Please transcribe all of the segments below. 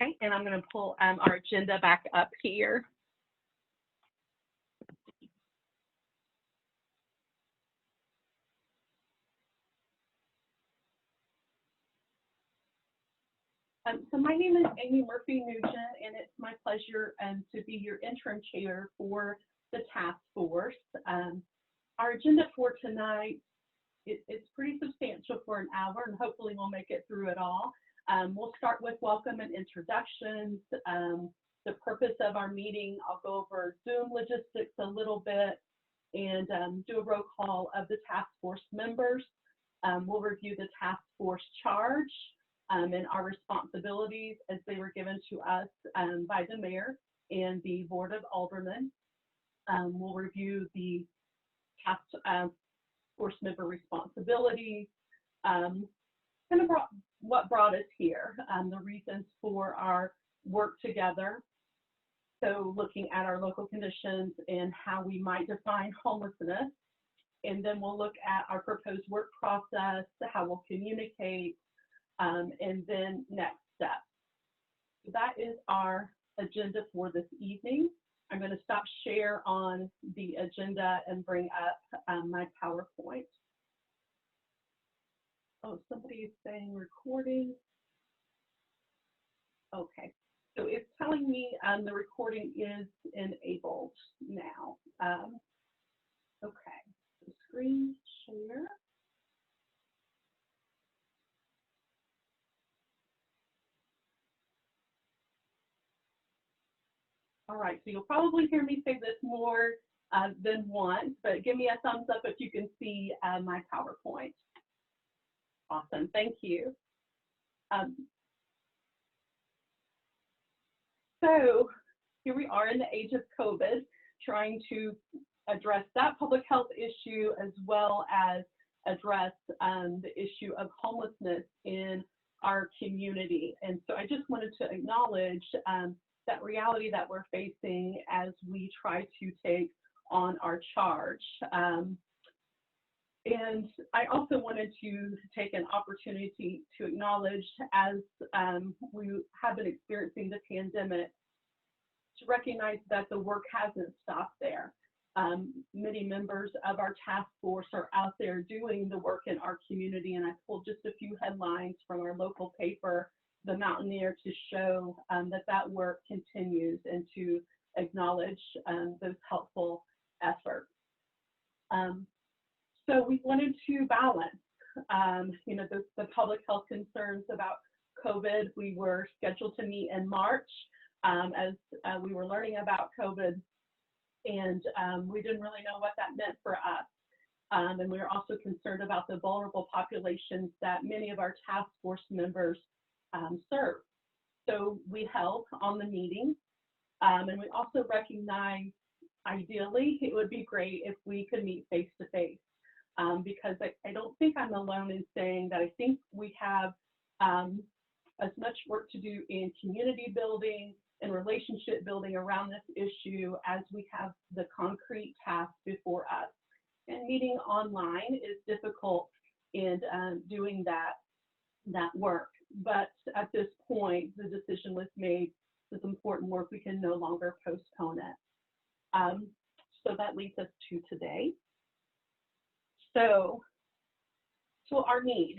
Okay, and I'm going to pull our agenda back up here. So my name is Amy Murphy-Nugent, and it's my pleasure to be your interim chair for the task force. Our agenda for tonight, it's pretty substantial for an hour, and hopefully we'll make it through it all. We'll start with welcome and introductions, the purpose of our meeting. I'll go over Zoom logistics a little bit and do a roll call of the task force members. We'll review the task force charge and our responsibilities as they were given to us by the mayor and the Board of Aldermen. We'll review the task force member responsibilities, kind of what brought us here, the reasons for our work together. So looking at our local conditions and how we might define homelessness. And then we'll look at our proposed work process, how we'll communicate, and then next steps. So that is our agenda for this evening. I'm going to stop share on the agenda and bring up my PowerPoint. Oh, somebody is saying recording. Okay, so it's telling me the recording is enabled now. Okay, so screen share. All right, so you'll probably hear me say this more than once, but give me a thumbs up if you can see my PowerPoint. Awesome, thank you. So here we are in the age of COVID, trying to address that public health issue as well as address the issue of homelessness in our community. And so I just wanted to acknowledge that reality that we're facing as we try to take on our charge. And I also wanted to take an opportunity to acknowledge, as we have been experiencing the pandemic, to recognize that the work hasn't stopped there. Many members of our task force are out there doing the work in our community, and I pulled just a few headlines from our local paper, The Mountaineer, to show that work continues and to acknowledge those helpful efforts. So we wanted to balance, the public health concerns about COVID. We were scheduled to meet in March as we were learning about COVID, and we didn't really know what that meant for us. And we were also concerned about the vulnerable populations that many of our task force members serve. So we held on the meeting, and we also recognized, ideally, it would be great if we could meet face to face. Because I don't think I'm alone in saying that I think we have as much work to do in community building and relationship building around this issue as we have the concrete task before us. And meeting online is difficult in doing that work. But at this point, the decision was made, this important work, we can no longer postpone it. So that leads us to today. So our need,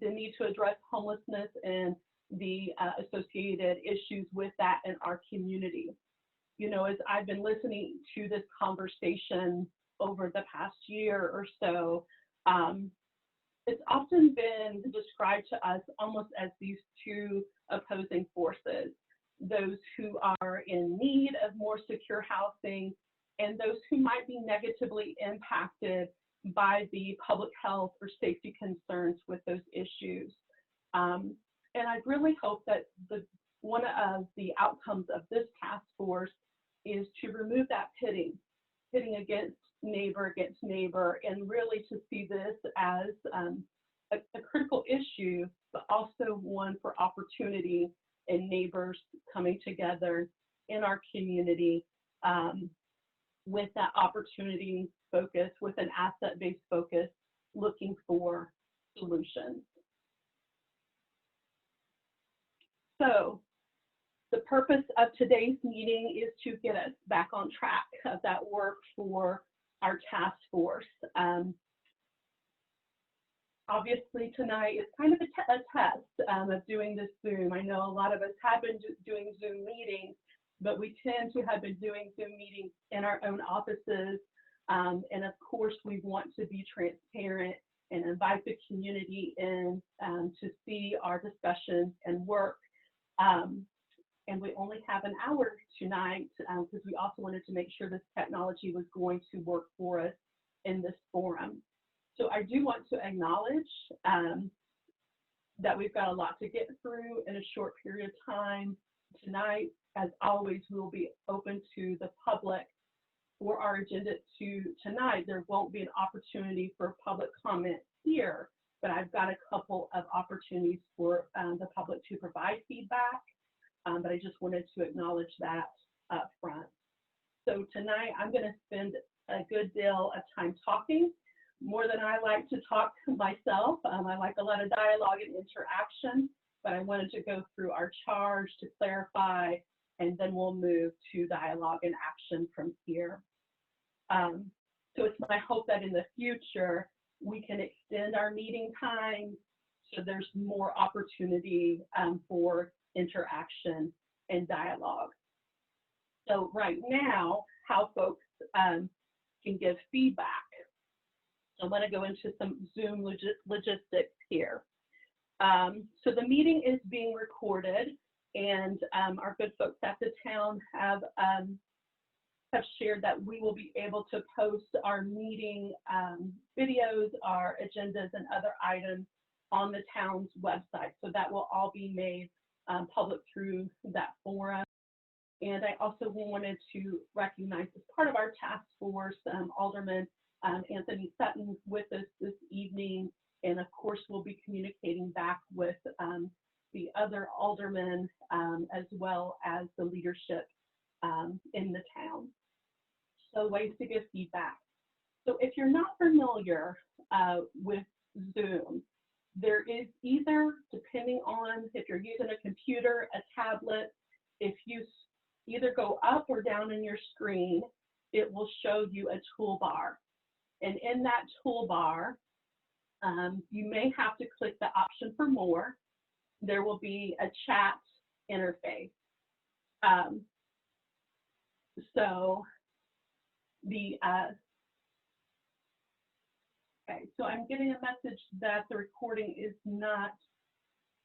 the need to address homelessness and the associated issues with that in our community. You know, as I've been listening to this conversation over the past year or so, it's often been described to us almost as these two opposing forces, those who are in need of more secure housing and those who might be negatively impacted by the public health or safety concerns with those issues. And I really hope that one of the outcomes of this task force is to remove that pitting against neighbor, and really to see this as a critical issue, but also one for opportunity and neighbors coming together in our community with that opportunity focus, with an asset-based focus, looking for solutions. So the purpose of today's meeting is to get us back on track of that work for our task force. Obviously, tonight is kind of a test of doing this Zoom. I know a lot of us have been doing Zoom meetings, but we tend to have been doing Zoom meetings in our own offices. And of course, we want to be transparent and invite the community in to see our discussions and work. And we only have an hour tonight because we also wanted to make sure this technology was going to work for us in this forum. So I do want to acknowledge that we've got a lot to get through in a short period of time. Tonight, as always, we will be open to the public for our agenda tonight. There won't be an opportunity for public comment here, but I've got a couple of opportunities for the public to provide feedback. But I just wanted to acknowledge that up front. So tonight, I'm going to spend a good deal of time talking, more than I like to talk myself. I like a lot of dialogue and interaction, but I wanted to go through our charge to clarify, and then we'll move to dialogue and action from here. So it's my hope that in the future, we can extend our meeting time so there's more opportunity for interaction and dialogue. So right now, how folks can give feedback. So I'm going to go into some Zoom logistics here. So the meeting is being recorded, and our good folks at the town have shared that we will be able to post our meeting videos, our agendas, and other items on the town's website. So that will all be made public through that forum. And I also wanted to recognize, as part of our task force, Alderman Anthony Sutton with us this evening, and of course we'll be communicating back with the other aldermen as well as the leadership in the town. So ways to give feedback. So if you're not familiar with Zoom, there is either, depending on if you're using a computer, a tablet, if you either go up or down in your screen, it will show you a toolbar. And in that toolbar, you may have to click the option for more. There will be a chat interface. Okay, so I'm getting a message that the recording is not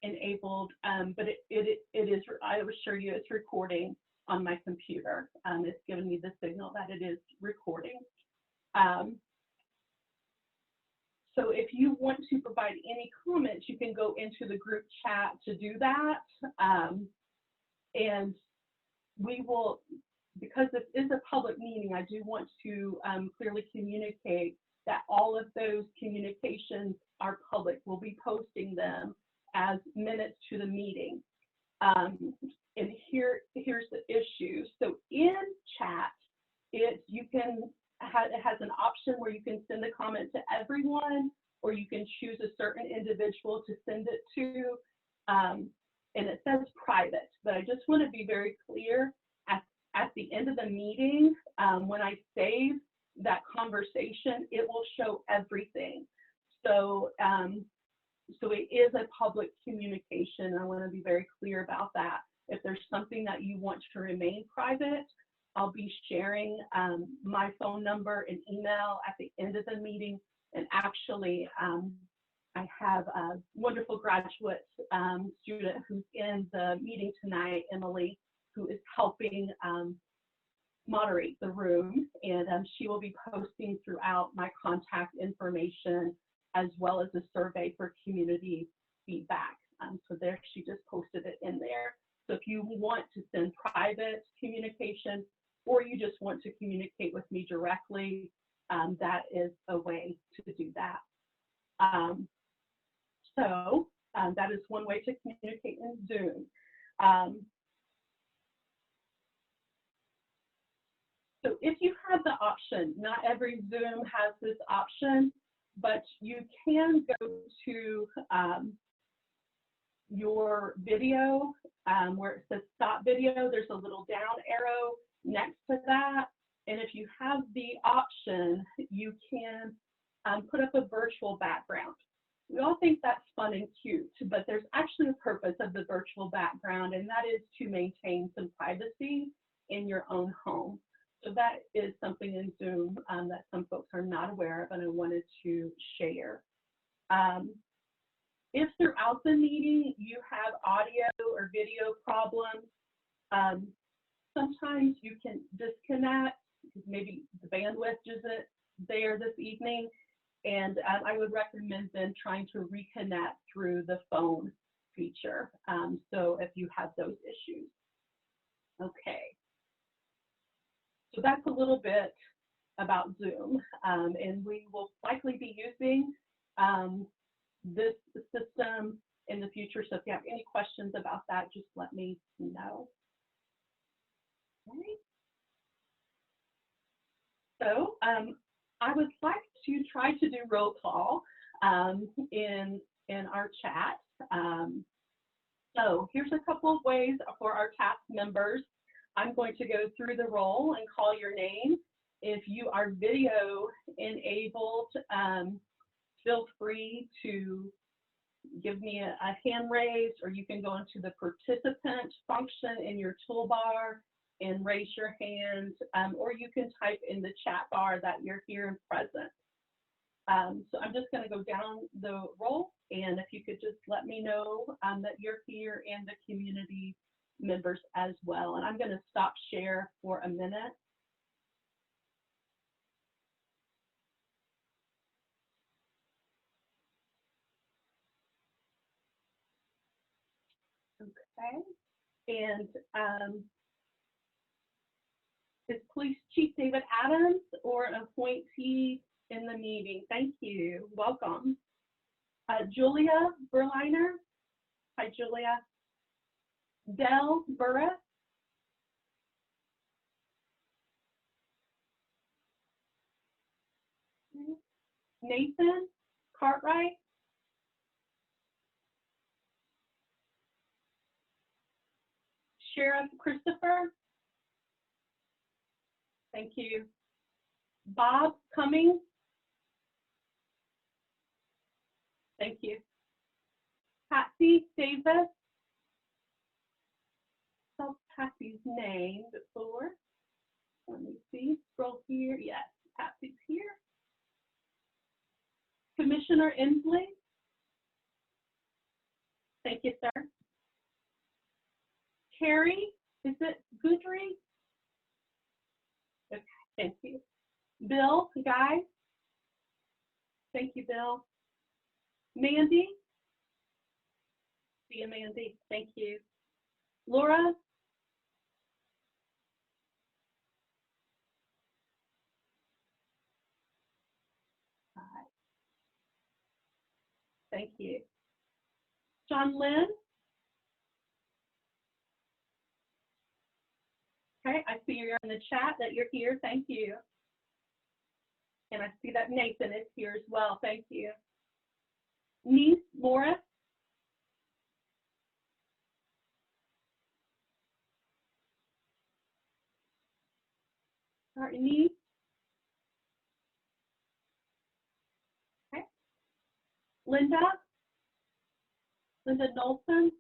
enabled, but it is, I assure you it's recording on my computer. It's giving me the signal that it is recording. So if you want to provide any comments, you can go into the group chat to do that. And we will, because this is a public meeting, I do want to clearly communicate that all of those communications are public. We'll be posting them as minutes to the meeting. And here's the issue. So in chat, it has an option where you can send a comment to everyone, or you can choose a certain individual to send it to. And it says private, but I just want to be very clear at the end of the meeting, when I save that conversation, it will show everything. So, so it is a public communication. I want to be very clear about that. If there's something that you want to remain private, I'll be sharing my phone number and email at the end of the meeting. And actually, I have a wonderful graduate student who's in the meeting tonight, Emily, who is helping moderate the room, and she will be posting throughout my contact information as well as a survey for community feedback. So there, she just posted it in there. So if you want to send private communication, or you just want to communicate with me directly, that is a way to do that. So that is one way to communicate in Zoom. So if you have the option, not every Zoom has this option, but you can go to your video, where it says stop video, there's a little down arrow next to that. And if you have the option, you can put up a virtual background. We all think that's fun and cute, but there's actually a purpose of the virtual background, and that is to maintain some privacy in your own home. So that is something in Zoom that some folks are not aware of, and I wanted to share. If throughout the meeting you have audio or video problems, sometimes you can disconnect because maybe the bandwidth isn't there this evening, and I would recommend then trying to reconnect through the phone feature. So if you have those issues. Okay. So that's a little bit about Zoom, and we will likely be using this system in the future. So if you have any questions about that, just let me know. Okay. So I would like to try to do roll call in our chat. So here's a couple of ways for our task members. I'm going to go through the roll and call your name. If you are video enabled, feel free to give me a hand raise, or you can go into the participant function in your toolbar and raise your hand, or you can type in the chat bar that you're here and present. So I'm just going to go down the roll, and if you could just let me know that you're here, and the community members as well. And I'm going to stop share for a minute. Okay. And is Police Chief David Adams or an appointee in the meeting? Thank you. Welcome. Julia Berliner. Hi, Julia. Del Burris. Nathan Cartwright. Sheriff Christopher. Thank you. Bob Cummings. Thank you. Patsy Davis. Spelled Patsy's name before. Let me see. Scroll here. Yes, Patsy's here. Commissioner Inslee. Thank you, sir. Terry, is it Goodry? Okay, thank you. Bill, Guy. Thank you, Bill. Mandy. See you, Mandy. Thank you. Laura. Hi. Thank you. John Lynn. Okay, I see you're in the chat that you're here. Thank you. And I see that Nathan is here as well. Thank you. Niece Morris. All right, niece. Okay. Linda. Linda Nolson.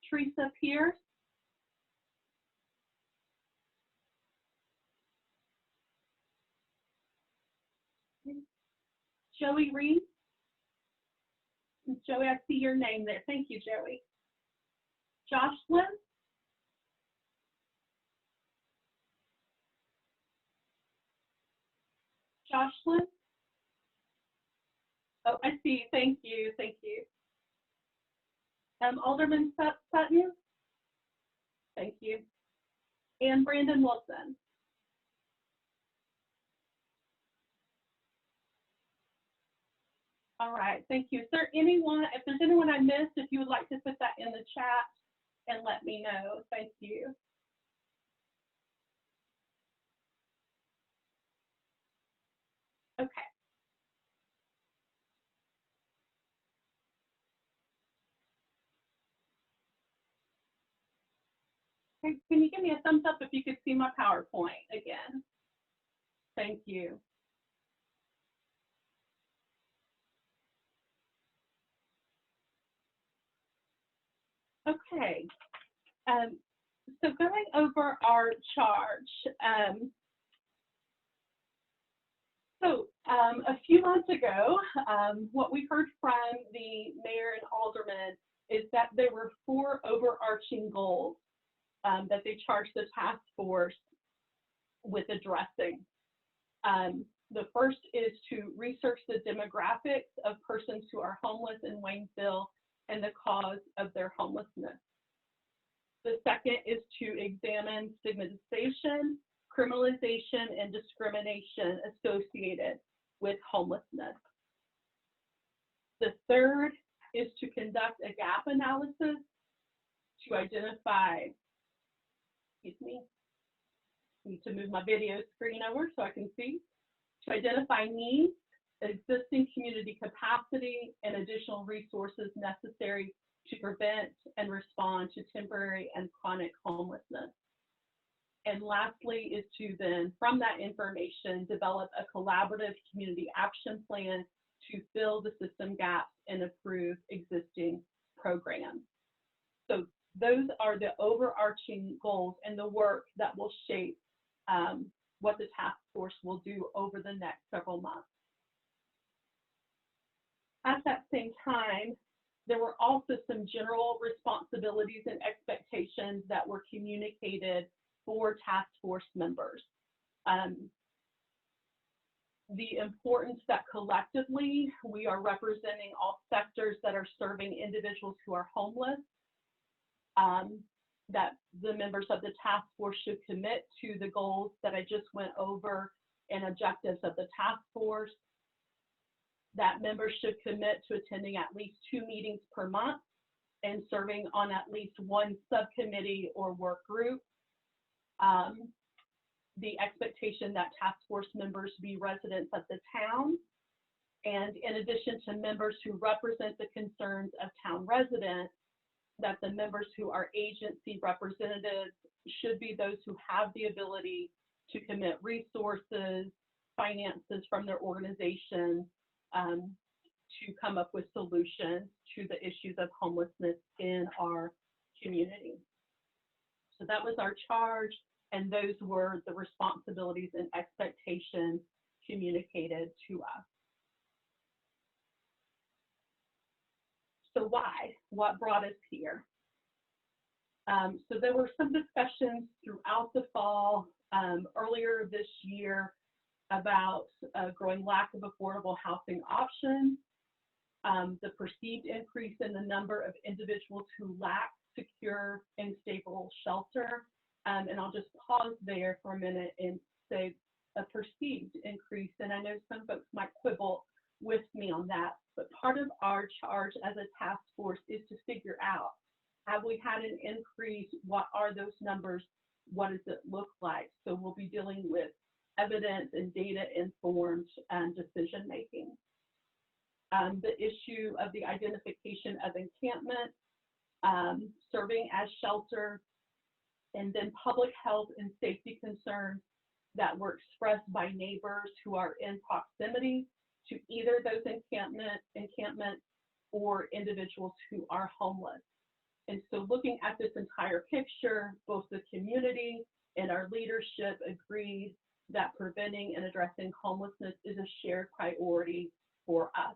Teresa Pierce. Joey Reed. Joey, I see your name there. Thank you, Joey. Jocelyn. Jocelyn. Oh, I see. Thank you. Thank you. Alderman Sutton. Thank you. And Brandon Wilson. All right, thank you. Is there anyone, if there's anyone I missed, if you would like to put that in the chat and let me know. Thank you. Okay, can you give me a thumbs up if you could see my PowerPoint again? Thank you. Okay, so going over our charge. A few months ago, what we heard from the mayor and aldermen is that there were 4 overarching goals that they charged the task force with addressing. The first is to research the demographics of persons who are homeless in Waynesville and the cause of their homelessness. The second is to examine stigmatization, criminalization, and discrimination associated with homelessness. The third is to conduct a gap analysis to identify, excuse me, I need to move my video screen over so I can see, to identify needs, existing community capacity, and additional resources necessary to prevent and respond to temporary and chronic homelessness. And lastly is to then, from that information, develop a collaborative community action plan to fill the system gaps and improve existing programs. So those are the overarching goals and the work that will shape what the task force will do over the next several months. At that same time, there were also some general responsibilities and expectations that were communicated for task force members. The importance that collectively we are representing all sectors that are serving individuals who are homeless, that the members of the task force should commit to the goals that I just went over and objectives of the task force, that members should commit to attending at least 2 meetings per month and serving on at least 1 subcommittee or work group. The expectation that task force members be residents of the town, and in addition to members who represent the concerns of town residents, that the members who are agency representatives should be those who have the ability to commit resources, finances from their organization to come up with solutions to the issues of homelessness in our community. So that was our charge, and those were the responsibilities and expectations communicated to us. So why? What brought us here? So there were some discussions throughout the fall, earlier this year, about growing lack of affordable housing options, the perceived increase in the number of individuals who lack secure and stable shelter. And I'll just pause there for a minute and say a perceived increase. And I know some folks might quibble with me on that, but part of our charge as a task force is to figure out, have we had an increase? What are those numbers? What does it look like? So we'll be dealing with evidence and data-informed decision making. The issue of the identification of encampment, serving as shelter, and then public health and safety concerns that were expressed by neighbors who are in proximity to either those encampments or individuals who are homeless. And so looking at this entire picture, both the community and our leadership agreed that preventing and addressing homelessness is a shared priority for us.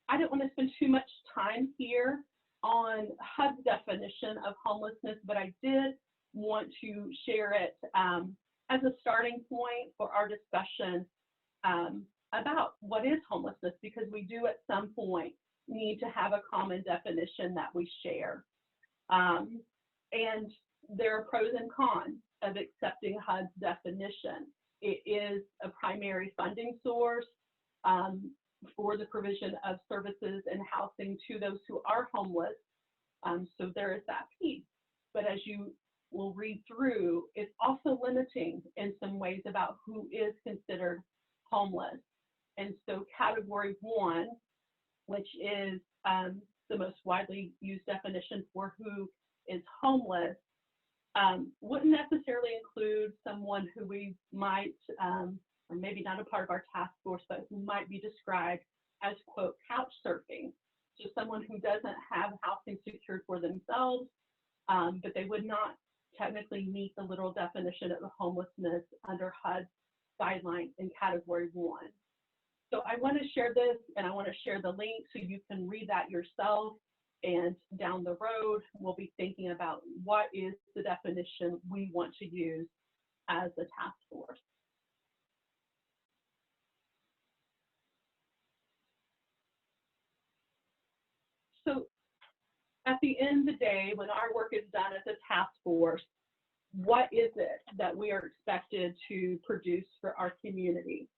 I don't want to spend too much time here on HUD's definition of homelessness, but I did want to share it as a starting point for our discussion about what is homelessness, because we do at some point need to have a common definition that we share. And there are pros and cons of accepting HUD's definition. It is a primary funding source for the provision of services and housing to those who are homeless. So there is that piece. But as you will read through, it's also limiting in some ways about who is considered homeless. And so category 1 which is the most widely used definition for who is homeless, wouldn't necessarily include someone who we might, or maybe not a part of our task force, but who might be described as, quote, couch surfing. So someone who doesn't have housing secured for themselves, but they would not technically meet the literal definition of homelessness under HUD's guideline in category 1. So I want to share this, and I want to share the link so you can read that yourself. And down the road, we'll be thinking about what is the definition we want to use as a task force. So at the end of the day, when our work is done as a task force, what is it that we are expected to produce for our community?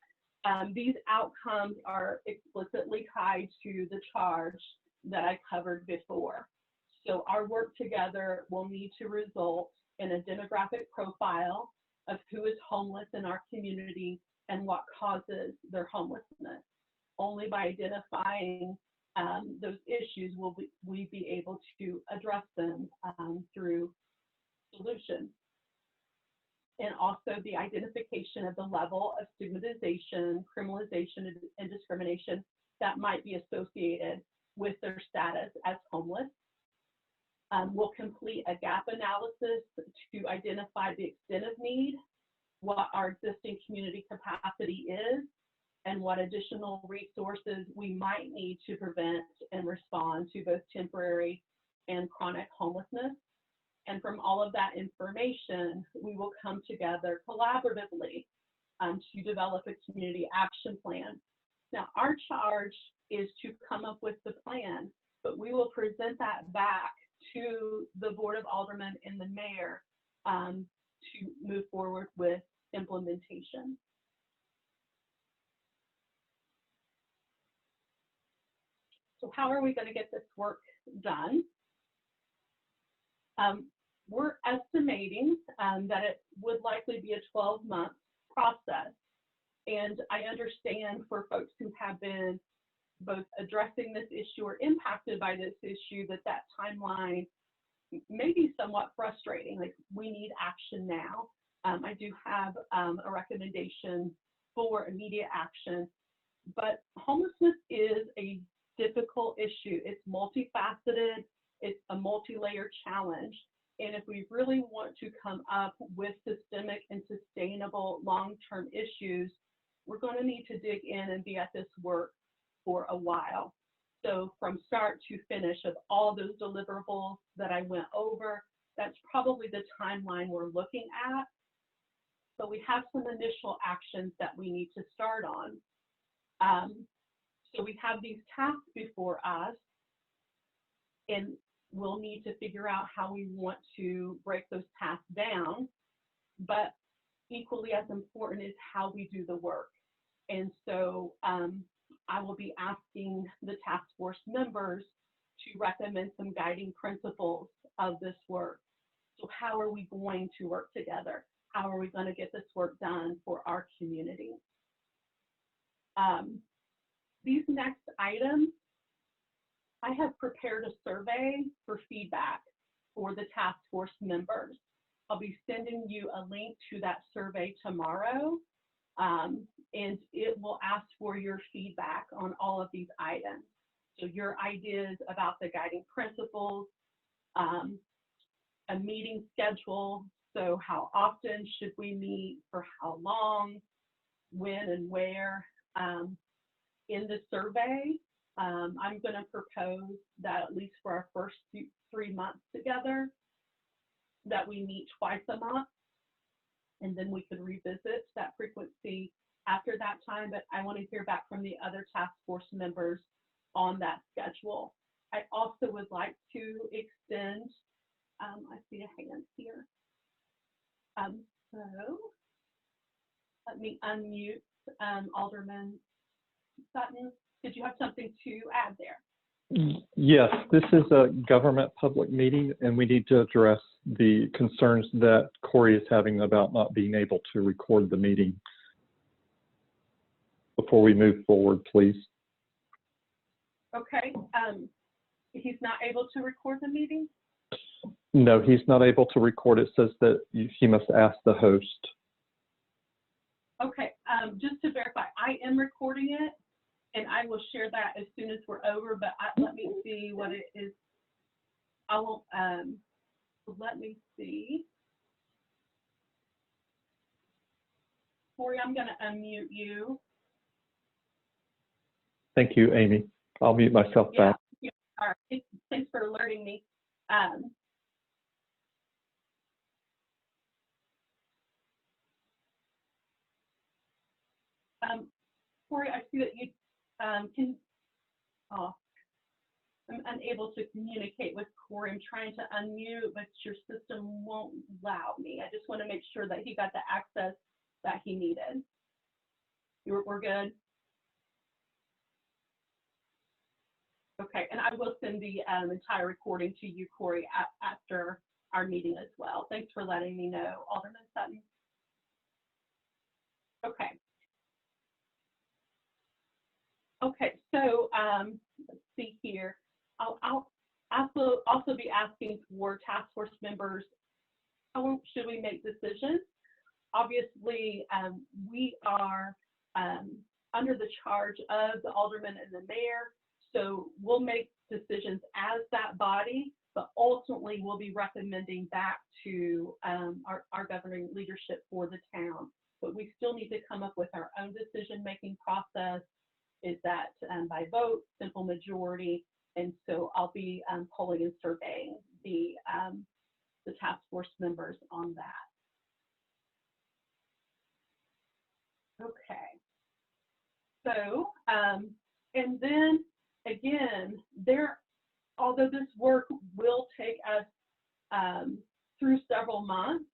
These outcomes are explicitly tied to the charge that I covered before. So our work together will need to result in a demographic profile of who is homeless in our community and what causes their homelessness. Only by identifying those issues will we be able to address them through solutions. And also the identification of the level of stigmatization, criminalization, and discrimination that might be associated with their status as homeless. We'll complete a gap analysis to identify the extent of need, what our existing community capacity is, and what additional resources we might need to prevent and respond to both temporary and chronic homelessness. And from all of that information, we will come together collaboratively to develop a community action plan. Now, our charge is to come up with the plan, but we will present that back to the Board of Aldermen and the mayor to move forward with implementation. So how are we going to get this work done? We're estimating that it would likely be a 12-month process. And I understand for folks who have been both addressing this issue or impacted by this issue that that timeline may be somewhat frustrating. Like, we need action now. I do have a recommendation for immediate action, but homelessness is a difficult issue. It's multifaceted. It's a multi-layered challenge. And if we really want to come up with systemic and sustainable long-term issues, we're going to need to dig in and be at this work for a while. So from start to finish of all those deliverables that I went over, that's probably the timeline we're looking at. But we have some initial actions that we need to start on. So we have these tasks before us, and we'll need to figure out how we want to break those tasks down, but equally as important is how we do the work. And so I will be asking the task force members to recommend some guiding principles of this work. So how are we going to work together? How are we going to get this work done for our community? These next items, I have prepared a survey for feedback for the task force members. I'll be sending you a link to that survey tomorrow, and it will ask for your feedback on all of these items. So your ideas about the guiding principles, a meeting schedule, so how often should we meet, for how long, when and where. In the survey, I'm going to propose that at least for our first 3 months together, that we meet twice a month, and then we could revisit that frequency after that time. But I want to hear back from the other task force members on that schedule. I also would like to extend, I see a hand here. So let me unmute Alderman Sutton. Did you have something to add there? Yes, this is a government public meeting, and we need to address the concerns that Corey is having about not being able to record the meeting. Before we move forward, please. Okay, he's not able to record the meeting? No, he's not able to record. It says that he must ask the host. Okay, just to verify, I am recording it, and I will share that as soon as we're over, but let me see what it is. I won't, let me see. Corey, I'm gonna unmute you. Thank you, Amy. I'll mute myself back. Yeah, all right, thanks for alerting me. Corey, I see that you I'm unable to communicate with Corey. I'm trying to unmute, but your system won't allow me. I just want to make sure that he got the access that he needed. We're good? Okay, and I will send the entire recording to you, Corey, after our meeting as well. Thanks for letting me know, Alderman Sutton. Okay. Okay, so let's see here. I'll also be asking for task force members, how should we make decisions? Obviously, we are under the charge of the alderman and the mayor, so we'll make decisions as that body, but ultimately we'll be recommending back to our governing leadership for the town. But we still need to come up with our own decision-making process. Is that by vote, simple majority, and so I'll be polling and surveying the task force members on that. Okay. So, and then again, although this work will take us through several months,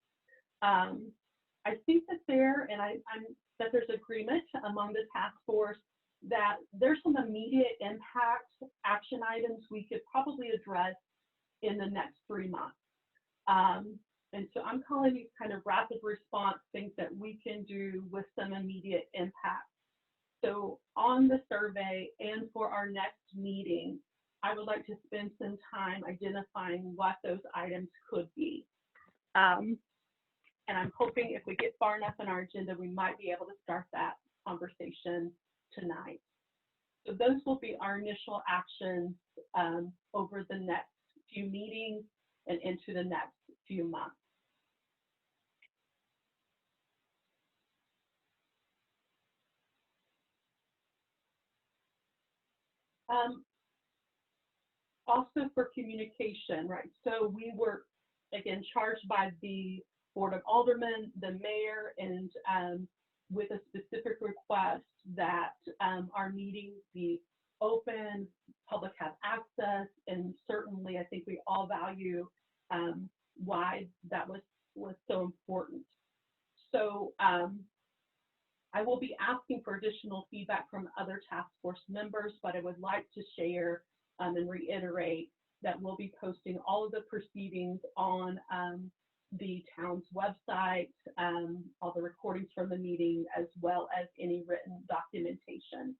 I think that that there's agreement among the task force that there's some immediate impact action items we could probably address in the next 3 months. And so I'm calling these kind of rapid response things that we can do with some immediate impact. So on the survey and for our next meeting, I would like to spend some time identifying what those items could be. And I'm hoping if we get far enough in our agenda, we might be able to start that conversation tonight. So those will be our initial actions over the next few meetings and into the next few months. Also for communication, right? So we were, again, charged by the Board of Aldermen, the mayor, and with a specific request that our meetings be open, public have access, and certainly I think we all value why that was so important. So I will be asking for additional feedback from other task force members, but I would like to share and reiterate that we'll be posting all of the proceedings on the town's website, all the recordings from the meeting, as well as any written documentation.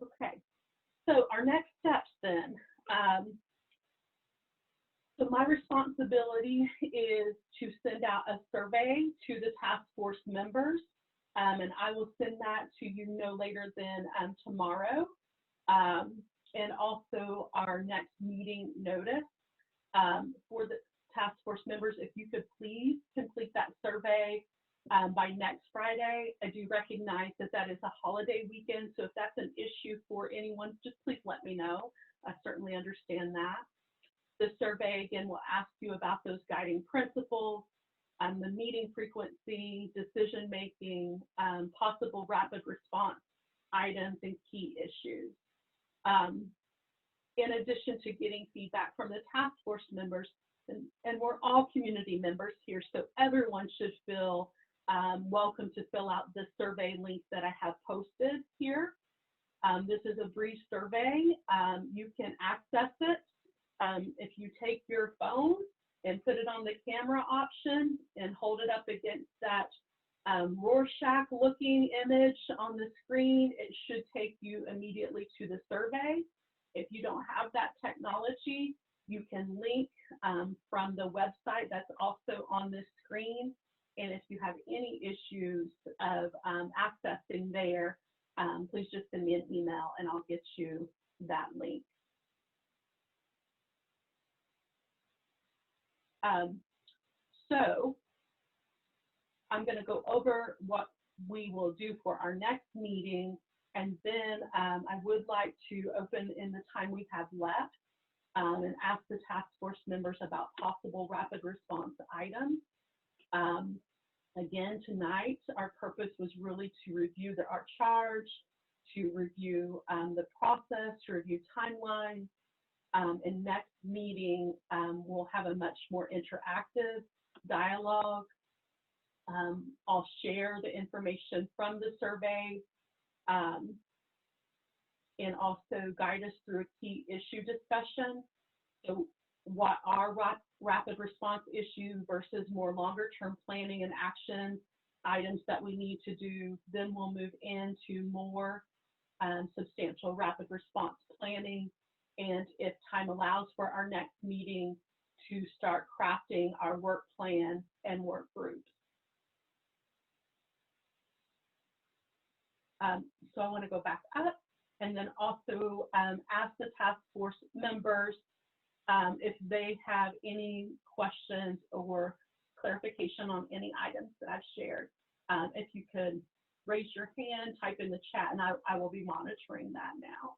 Okay, so our next steps then. So my responsibility is to send out a survey to the task force members, and I will send that to you no later than tomorrow. And also our next meeting notice for the task force members. If you could please complete that survey by next Friday. I do recognize that that is a holiday weekend, so if that's an issue for anyone, just please let me know. I certainly understand that. The survey, again, will ask you about those guiding principles, the meeting frequency, decision-making, possible rapid response items, and key issues. In addition to getting feedback from the task force members, and we're all community members here, so everyone should feel welcome to fill out the survey link that I have posted here. This is a brief survey. You can access it if you take your phone and put it on the camera option and hold it up against that Rorschach looking image on the screen, it should take you immediately to the survey. If you don't have that technology, you can link from the website that's also on this screen. And if you have any issues of accessing there, please just send me an email and I'll get you that link. So I'm going to go over what we will do for our next meeting, and then I would like to open in the time we have left and ask the task force members about possible rapid response items. Again, tonight, our purpose was really to review our charge, to review the process, to review timelines. And next meeting, we'll have a much more interactive dialogue. I'll share the information from the survey and also guide us through a key issue discussion. So what are rapid response issues versus more longer term planning and action items that we need to do. Then we'll move into more substantial rapid response planning. And if time allows for our next meeting, to start crafting our work plan and work groups. So I want to go back up and then also ask the task force members if they have any questions or clarification on any items that I've shared. If you could raise your hand, type in the chat, and I will be monitoring that now.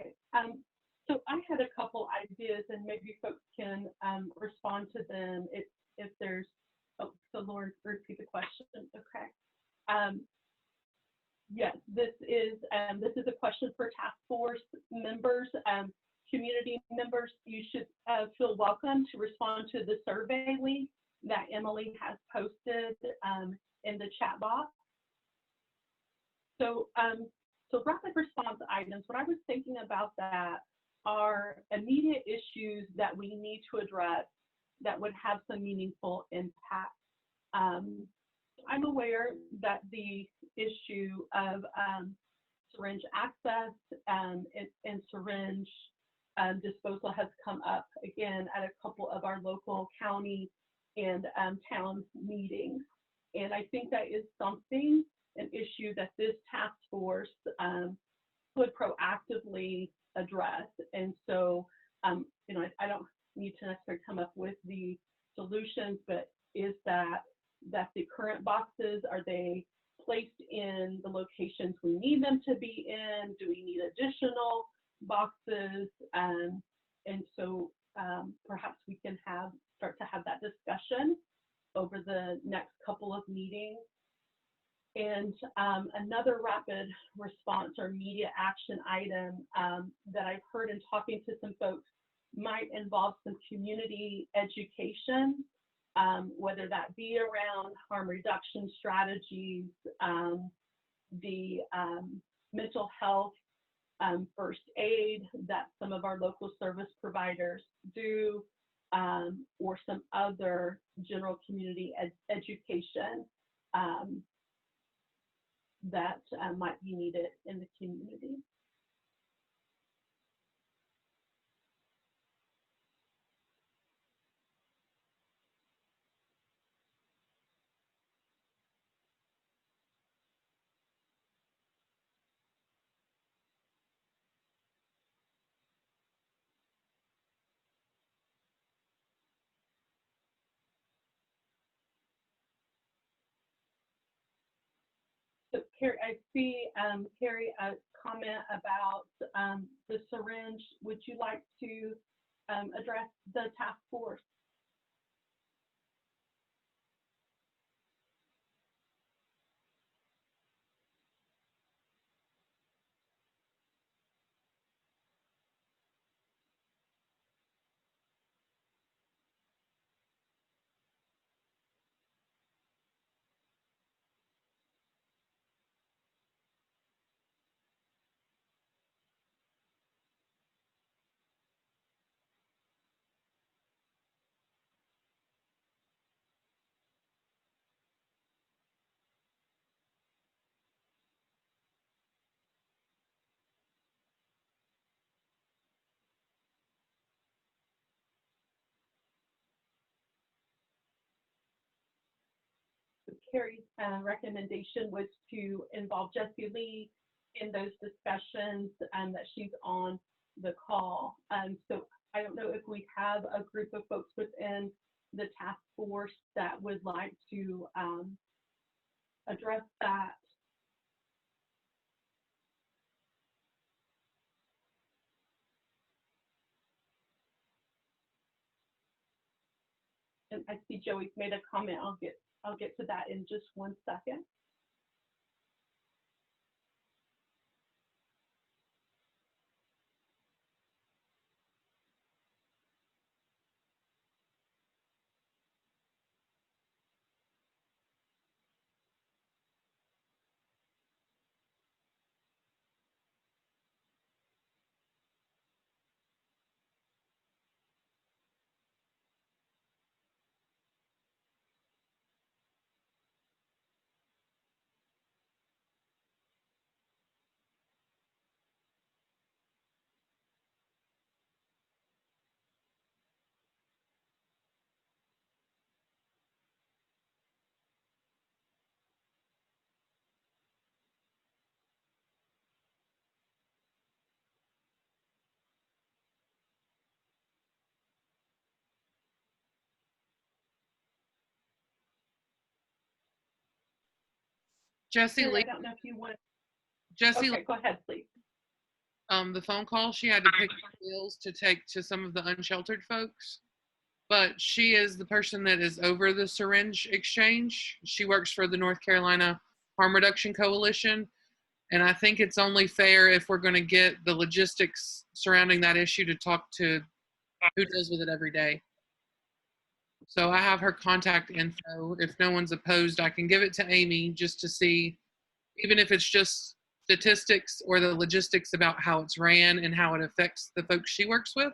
Okay. So I had a couple ideas, and maybe folks can respond to them if there's. Oh, so Lauren, repeat the question. Okay. Yes, this is a question for task force members, community members. You should feel welcome to respond to the survey link that Emily has posted in the chat box. So, so rapid response items, what I was thinking about that are immediate issues that we need to address that would have some meaningful impact. I'm aware that the issue of syringe access and syringe disposal has come up again at a couple of our local county and town meetings. And I think that is something, an issue that this task force could proactively address. And so, you know, I don't need to necessarily come up with the solutions, but is that the current boxes, are they placed in the locations we need them to be in? Do we need additional boxes? And so perhaps we can start to have that discussion over the next couple of meetings. And another rapid response or immediate action item that I've heard in talking to some folks might involve some community education, whether that be around harm reduction strategies, the mental health first aid that some of our local service providers do, or some other general community education that might be needed in the community. Carrie, I see, Carrie, a comment about the syringe. Would you like to address the task force? Carrie's recommendation was to involve Jessie Lee in those discussions and that she's on the call. So I don't know if we have a group of folks within the task force that would like to address that. And I see Joey's made a comment. I'll get to that in just 1 second. Jessie Carrie, Lee. I don't know if you want. Jessie, Okay, go ahead, please. the phone call, she had to pick up bills to take to some of the unsheltered folks. But she is the person that is over the syringe exchange. She works for the North Carolina Harm Reduction Coalition. And I think it's only fair if we're going to get the logistics surrounding that issue to talk to who deals with it every day. So I have her contact info. If no one's opposed, I can give it to Amy just to see, even if it's just statistics or the logistics about how it's ran and how it affects the folks she works with.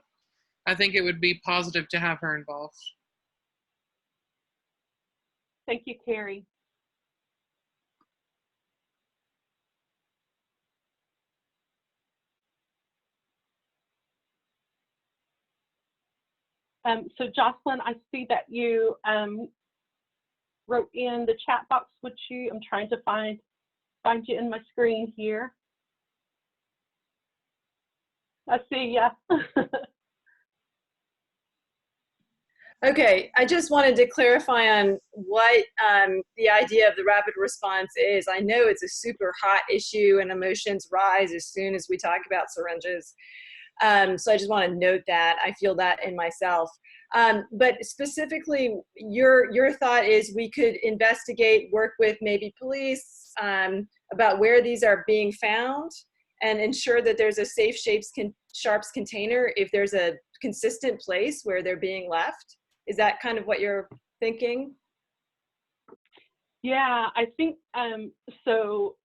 I think it would be positive to have her involved. Thank you, Carrie. So Jocelyn, I see that you wrote in the chat box, which I'm trying to find you in my screen here. I see, yeah. Okay, I just wanted to clarify on what the idea of the rapid response is. I know it's a super hot issue and emotions rise as soon as we talk about syringes. So I just want to note that. I feel that in myself. But specifically, your thought is we could investigate, work with maybe police about where these are being found and ensure that there's a safe sharps container if there's a consistent place where they're being left. Is that kind of what you're thinking? Yeah, I think so.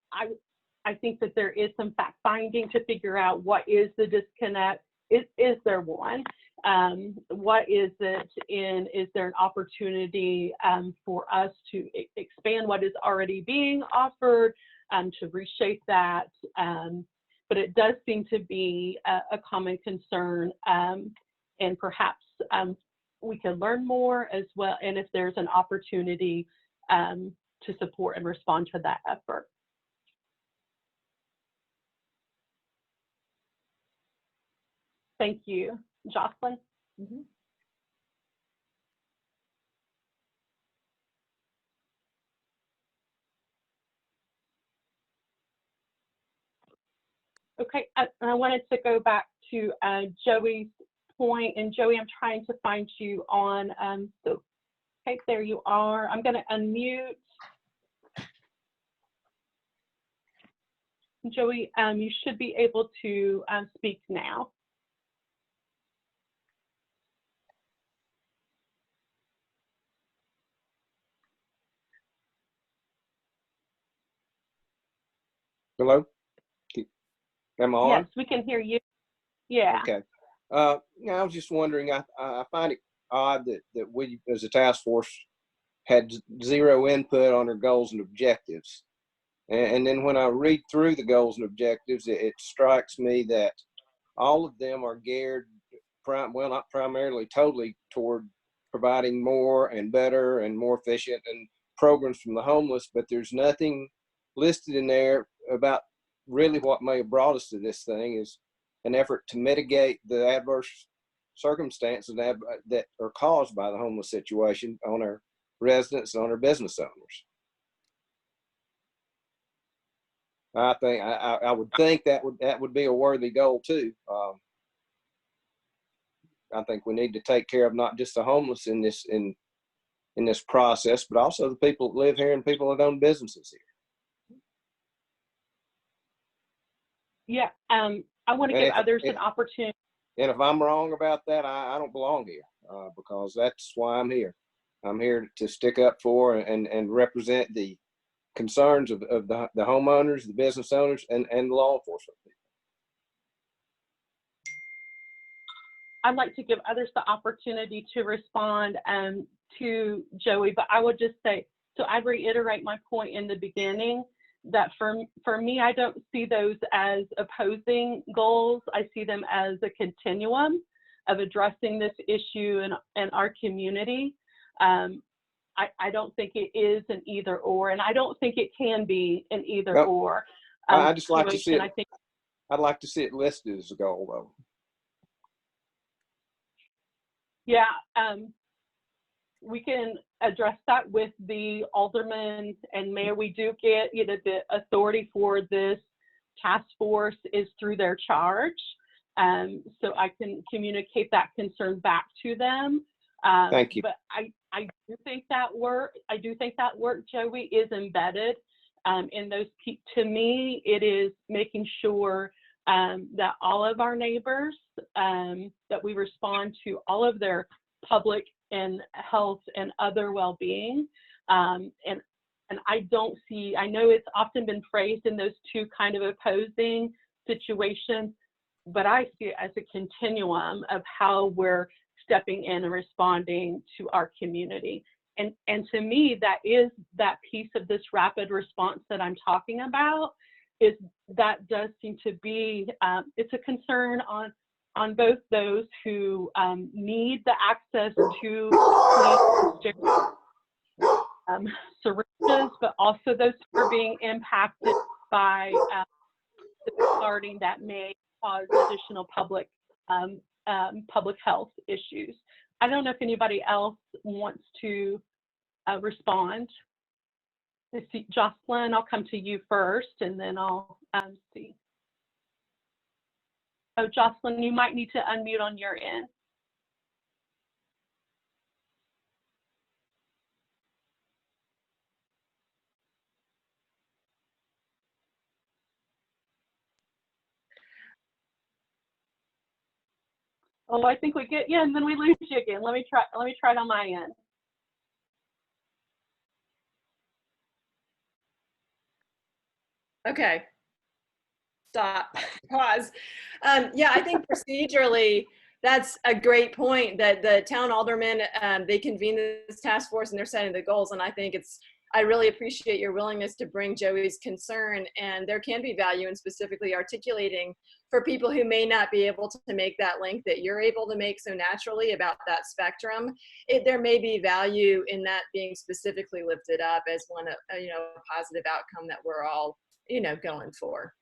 I think that there is some fact finding to figure out what is the disconnect. Is there one? What is it? And is there an opportunity for us to expand what is already being offered, to reshape that? But it does seem to be a common concern, and perhaps we can learn more as well, and if there's an opportunity to support and respond to that effort. Thank you. Jocelyn? Mm-hmm. Okay, and I wanted to go back to Joey's point, and Joey, I'm trying to find you on, so, okay, there you are. I'm gonna unmute. Joey, you should be able to speak now. Hello? Am I on? Yes, we can hear you. Yeah. Okay. Yeah, I was just wondering, I find it odd that we, as a task force, had zero input on our goals and objectives. And then when I read through the goals and objectives, it strikes me that all of them are geared, well, not primarily, totally toward providing more and better and more efficient and programs from the homeless, but there's nothing listed in there about really what may have brought us to this thing is an effort to mitigate the adverse circumstances that are caused by the homeless situation on our residents and on our business owners. I think I would think that would be a worthy goal too. I think we need to take care of not just the homeless in this process, but also the people that live here and people that own businesses here. Yeah, I want to give others an opportunity. And if I'm wrong about that, I don't belong here because that's why I'm here. I'm here to stick up for and represent the concerns of the homeowners, the business owners, and the law enforcement people. I'd like to give others the opportunity to respond to Joey, but I would just say, so I'd reiterate my point in the beginning that for me, I don't see those as opposing goals. I see them as a continuum of addressing this issue in our community. I don't think it is an either or, and I don't think it can be an either or. I just like to see it. I think I'd like to see it listed as a goal, though. Yeah, we can address that with the alderman and mayor. We do get, the authority for this task force is through their charge. So I can communicate that concern back to them. Thank you. But I do think that work, Joey, is embedded in those. To me, it is making sure that all of our neighbors, that we respond to all of their public and health and other well-being. And I don't see, I know it's often been phrased in those two kind of opposing situations, but I see it as a continuum of how we're stepping in and responding to our community. And to me, that is that piece of this rapid response that I'm talking about, is that does seem to be, it's a concern on both those who need the access to syringes, but also those who are being impacted by the starting that may cause additional public health issues. I don't know if anybody else wants to respond. Let's see, Jocelyn, I'll come to you first, and then I'll see. Oh, Jocelyn, you might need to unmute on your end. Oh, I think we get, yeah, and then we lose you again. Let me try it on my end. Okay. Stop. Pause. Yeah, I think procedurally, that's a great point that the town aldermen, they convene this task force and they're setting the goals. And I think I really appreciate your willingness to bring Joey's concern, and there can be value in specifically articulating for people who may not be able to make that link that you're able to make so naturally about that spectrum. There may be value in that being specifically lifted up as one, a positive outcome that we're all, going for.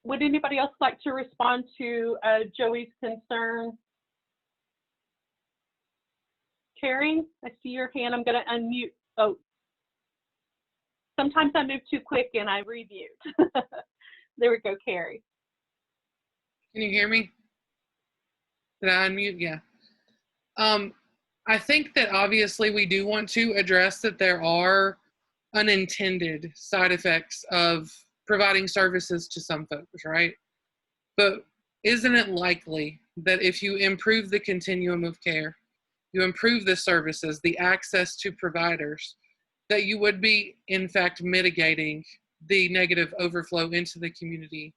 Would anybody else like to respond to Joey's concern? Carrie, I see your hand. I'm going to unmute. Oh, sometimes I move too quick and I remute. There we go, Carrie. Can you hear me? Did I unmute? Yeah. I think that obviously we do want to address that there are unintended side effects of providing services to some folks, right? But isn't it likely that if you improve the continuum of care, you improve the services, the access to providers, that you would be, in fact, mitigating the negative overflow into the community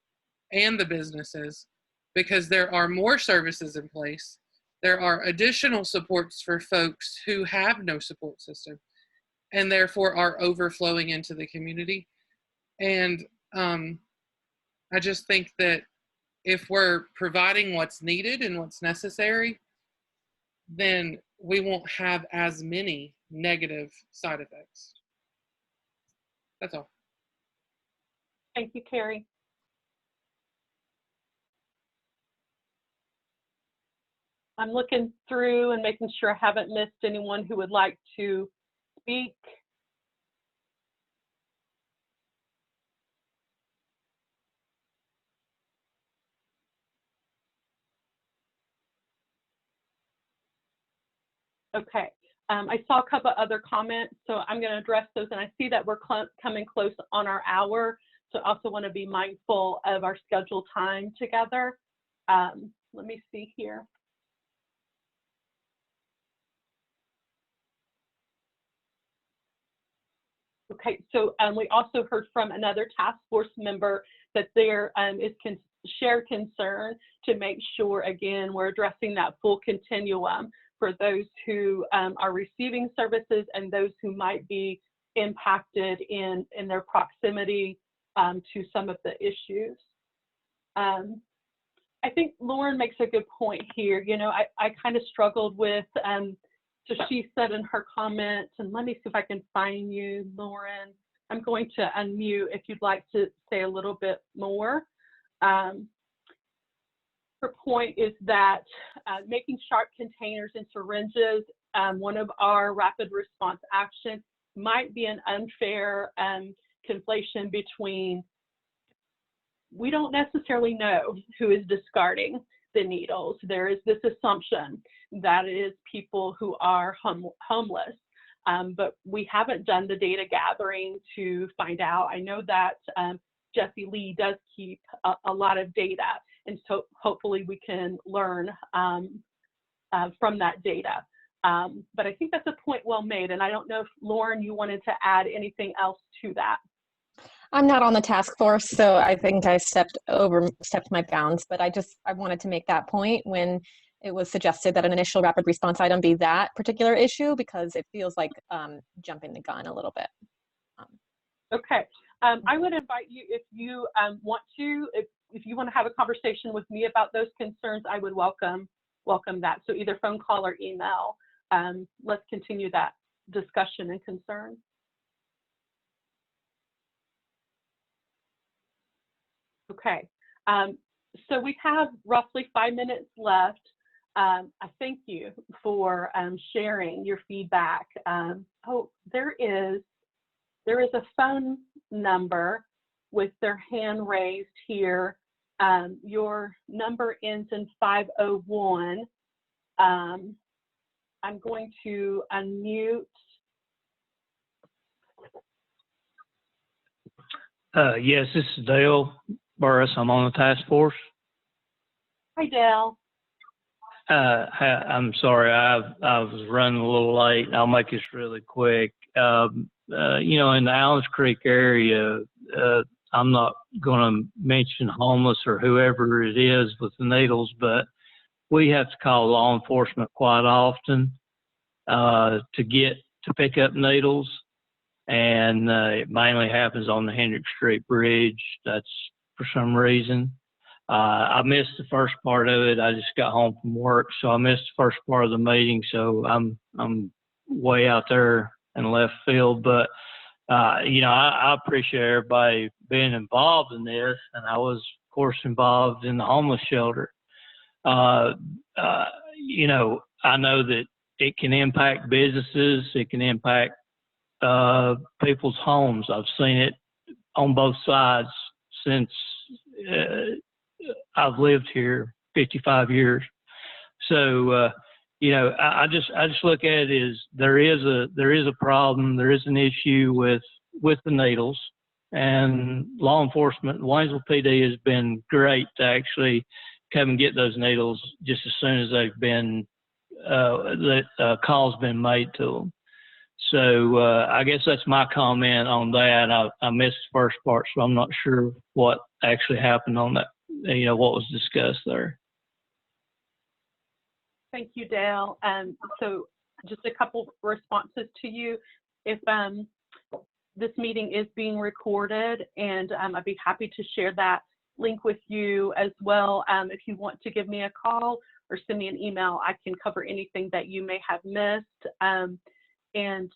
and the businesses, because there are more services in place. There are additional supports for folks who have no support system and therefore are overflowing into the community. And I just think that if we're providing what's needed and what's necessary, then we won't have as many negative side effects. That's all. Thank you, Carrie. I'm looking through and making sure I haven't missed anyone who would like to speak. Okay, I saw a couple other comments, so I'm going to address those, and I see that we're coming close on our hour, so I also want to be mindful of our scheduled time together. Let me see here. Okay, so we also heard from another task force member that there is shared concern to make sure, again, we're addressing that full continuum for those who are receiving services and those who might be impacted in their proximity to some of the issues. I think Lauren makes a good point here. You know, I kind of struggled with, so she said in her comments, and let me see if I can find you, Lauren. I'm going to unmute if you'd like to say a little bit more. Her point is that making sharp containers and syringes, one of our rapid response actions, might be an unfair conflation between, we don't necessarily know who is discarding the needles. There is this assumption that it is people who are homeless, but we haven't done the data gathering to find out. I know that Jesse Lee does keep a lot of data, and so hopefully we can learn from that data. But I think that's a point well made, and I don't know if, Lauren, you wanted to add anything else to that. I'm not on the task force, so I think I stepped my bounds, but I wanted to make that point when it was suggested that an initial rapid response item be that particular issue, because it feels like jumping the gun a little bit. Okay, I would invite you, if you want to, if you want to have a conversation with me about those concerns, I would welcome that. So either phone call or email. Let's continue that discussion and concern. Okay, so we have roughly 5 minutes left. I thank you for sharing your feedback. Oh, there is a phone number with their hand raised here. Your number ends in 501. I'm going to unmute. Yes, this is Dale Burris. I'm on the task force. Hi, Dale. I'm sorry, I was running a little late. I'll make this really quick. You know, in the Allens Creek area, I'm not going to mention homeless or whoever it is with the needles, but we have to call law enforcement quite often to pick up needles. And it mainly happens on the Hendrick Street Bridge. That's for some reason. I missed the first part of it. I just got home from work, so I missed the first part of the meeting. So I'm way out there in left field. But you know, I appreciate everybody being involved in this, and I was, of course, involved in the homeless shelter. You know, I know that it can impact businesses. It can impact people's homes. I've seen it on both sides since I've lived here 55 years. So, you know, I just look at it as there is a problem. There is an issue with the needles, and law enforcement, Waynesville PD has been great to actually come and get those needles just as soon as they've been, that call's been made to them. So I guess that's my comment on that. I missed the first part, so I'm not sure what actually happened on that, you know, what was discussed there. Thank you, Dale. So just a couple responses to you. If this meeting is being recorded, and I'd be happy to share that link with you as well. If you want to give me a call or send me an email, I can cover anything that you may have missed. And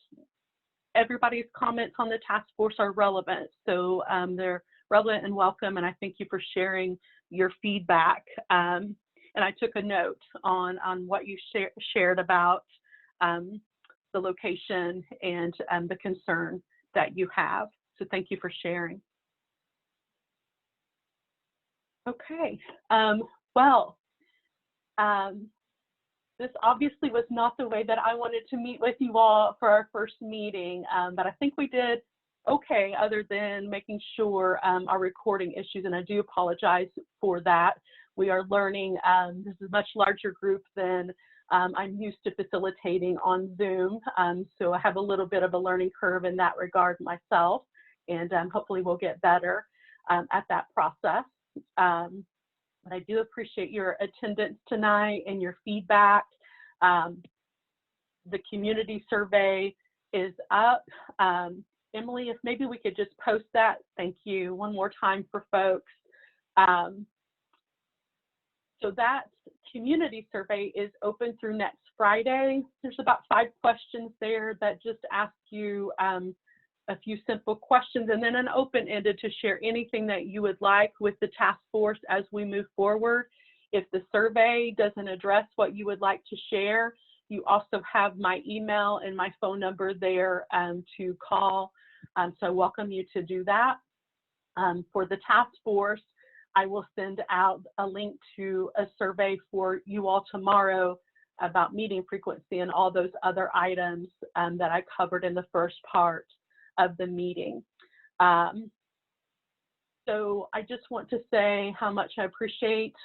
everybody's comments on the task force are relevant. So they're relevant and welcome, and I thank you for sharing your feedback. And I took a note on what you shared about the location and the concern that you have. So thank you for sharing. Okay, well, this obviously was not the way that I wanted to meet with you all for our first meeting, but I think we did okay, other than making sure our recording issues, and I do apologize for that. We are learning, this is a much larger group than I'm used to facilitating on Zoom, so I have a little bit of a learning curve in that regard myself, and hopefully we'll get better at that process. But I do appreciate your attendance tonight and your feedback. The community survey is up. Emily, if maybe we could just post that, thank you, one more time for folks. So that community survey is open through next Friday. There's about 5 questions there that just ask you a few simple questions, and then an open-ended to share anything that you would like with the task force as we move forward. If the survey doesn't address what you would like to share, you also have my email and my phone number there to call. So I welcome you to do that. For the task force, I will send out a link to a survey for you all tomorrow about meeting frequency and all those other items that I covered in the first part of the meeting. So I just want to say how much I appreciate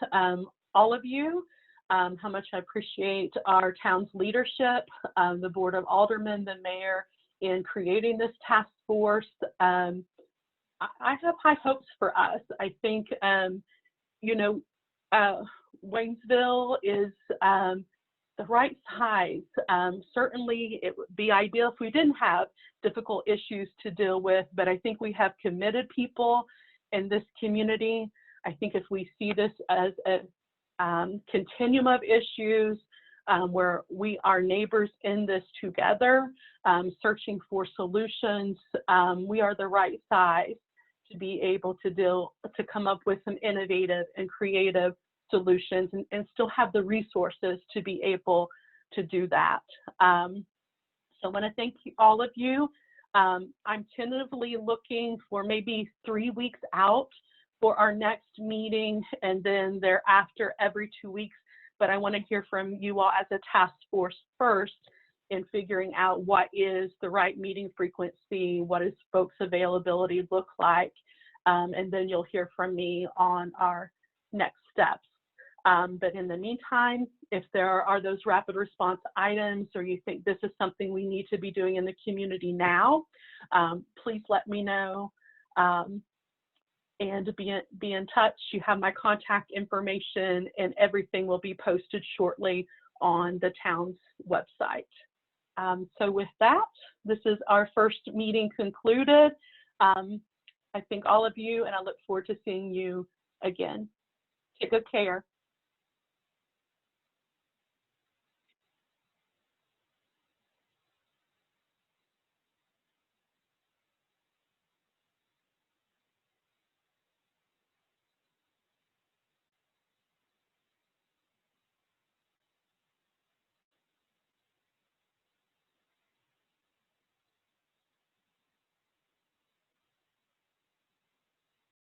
all of you, how much I appreciate our town's leadership, the Board of Aldermen, the mayor, in creating this task force. I have high hopes for us. I think, you know, Waynesville is the right size. Certainly it would be ideal if we didn't have difficult issues to deal with, but I think we have committed people in this community. I think if we see this as a continuum of issues where we are neighbors in this together, searching for solutions, we are the right size to be able to come up with some innovative and creative solutions and still have the resources to be able to do that. So I want to thank all of you. I'm tentatively looking for maybe 3 weeks out for our next meeting, and then thereafter every 2 weeks. But I want to hear from you all as a task force first in figuring out what is the right meeting frequency, what does folks' availability look like, and then you'll hear from me on our next steps. But in the meantime, if there are those rapid response items or you think this is something we need to be doing in the community now, please let me know and be in touch. You have my contact information, and everything will be posted shortly on the town's website. So with that, this is our first meeting concluded. I thank all of you, and I look forward to seeing you again. Take good care.